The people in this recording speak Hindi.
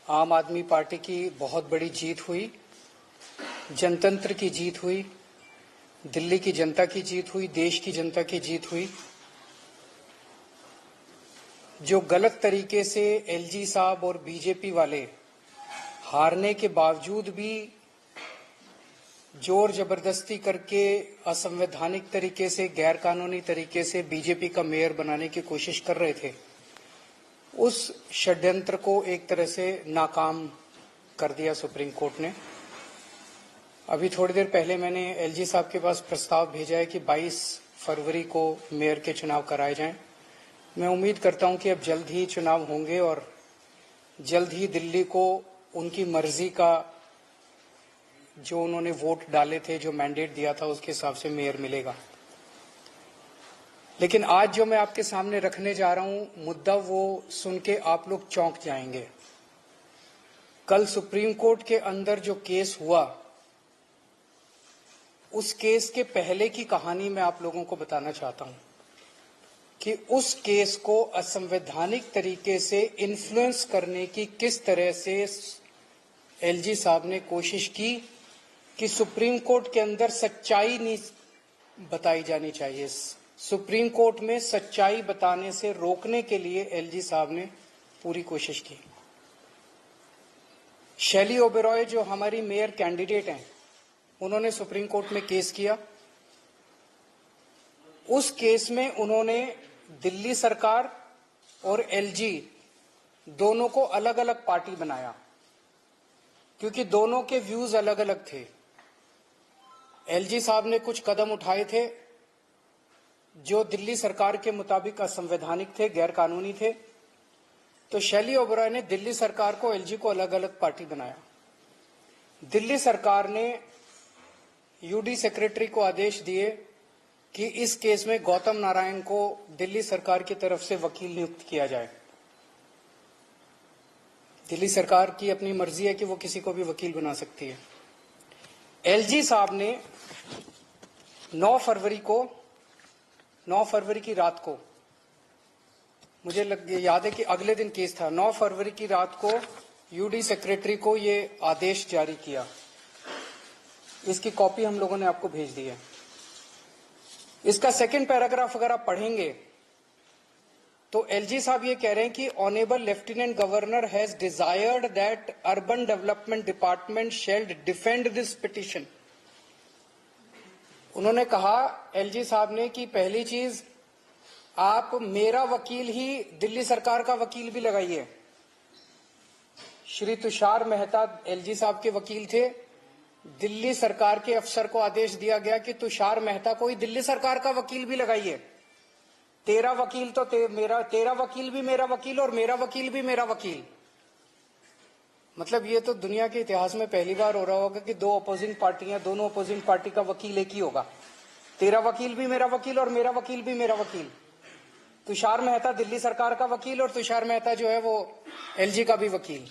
आम आदमी पार्टी की बहुत बड़ी जीत हुई, जनतंत्र की जीत हुई, दिल्ली की जनता की जीत हुई, देश की जनता की जीत हुई। जो गलत तरीके से एलजी साहब और बीजेपी वाले हारने के बावजूद भी जोर जबरदस्ती करके असंवैधानिक तरीके से, गैर कानूनी तरीके से बीजेपी का मेयर बनाने की कोशिश कर रहे थे, उस षड्यंत्र को एक तरह से नाकाम कर दिया सुप्रीम कोर्ट ने। अभी थोड़ी देर पहले मैंने एलजी साहब के पास प्रस्ताव भेजा है कि 22 फरवरी को मेयर के चुनाव कराए जाएं। मैं उम्मीद करता हूं कि अब जल्द ही चुनाव होंगे और जल्द ही दिल्ली को उनकी मर्जी का, जो उन्होंने वोट डाले थे, जो मैंडेट दिया था, उसके हिसाब से मेयर मिलेगा। लेकिन आज जो मैं आपके सामने रखने जा रहा हूं मुद्दा, वो सुन के आप लोग चौंक जाएंगे। कल सुप्रीम कोर्ट के अंदर जो केस हुआ, उस केस के पहले की कहानी मैं आप लोगों को बताना चाहता हूं कि उस केस को असंवैधानिक तरीके से इन्फ्लुएंस करने की किस तरह से एलजी साहब ने कोशिश की कि सुप्रीम कोर्ट के अंदर सच्चाई नहीं बताई जानी चाहिए। सुप्रीम कोर्ट में सच्चाई बताने से रोकने के लिए एलजी साहब ने पूरी कोशिश की। शैली ओबेरॉय जो हमारी मेयर कैंडिडेट हैं, उन्होंने सुप्रीम कोर्ट में केस किया। उस केस में उन्होंने दिल्ली सरकार और एलजी दोनों को अलग अलग पार्टी बनाया, क्योंकि दोनों के व्यूज अलग अलग थे। एलजी साहब ने कुछ कदम उठाए थे जो दिल्ली सरकार के मुताबिक असंवैधानिक थे, गैर कानूनी थे। तो शैली ओबेरॉय ने दिल्ली सरकार को, एलजी को अलग अलग पार्टी बनाया। दिल्ली सरकार ने यूडी सेक्रेटरी को आदेश दिए कि इस केस में गौतम नारायण को दिल्ली सरकार की तरफ से वकील नियुक्त किया जाए। दिल्ली सरकार की अपनी मर्जी है कि वो किसी को भी वकील बना सकती है। एलजी साहब ने 9 फरवरी की रात को, मुझे याद है कि अगले दिन केस था, 9 फरवरी की रात को यूडी सेक्रेटरी को ये आदेश जारी किया। इसकी कॉपी हम लोगों ने आपको भेज दी है। इसका सेकंड पैराग्राफ अगर आप पढ़ेंगे तो एलजी साहब ये कह रहे हैं कि honourable lieutenant governor has desired that urban development department shall defend this petition. उन्होंने कहा, एलजी साहब ने, कि पहली चीज, आप मेरा वकील ही दिल्ली सरकार का वकील भी लगाइए। श्री तुषार मेहता एलजी साहब के वकील थे। दिल्ली सरकार के अफसर को आदेश दिया गया कि तुषार मेहता को ही दिल्ली सरकार का वकील भी लगाइए। तेरा वकील तो तेरा वकील भी मेरा वकील और मेरा वकील भी मेरा वकील। मतलब ये तो दुनिया के इतिहास में पहली बार हो रहा होगा कि दो अपोजिंग पार्टियां, दोनों अपोजिंग पार्टी का वकील एक ही होगा। तेरा वकील भी मेरा वकील और मेरा वकील भी मेरा वकील। तुषार मेहता दिल्ली सरकार का वकील और तुषार मेहता जो है वो एलजी का भी वकील।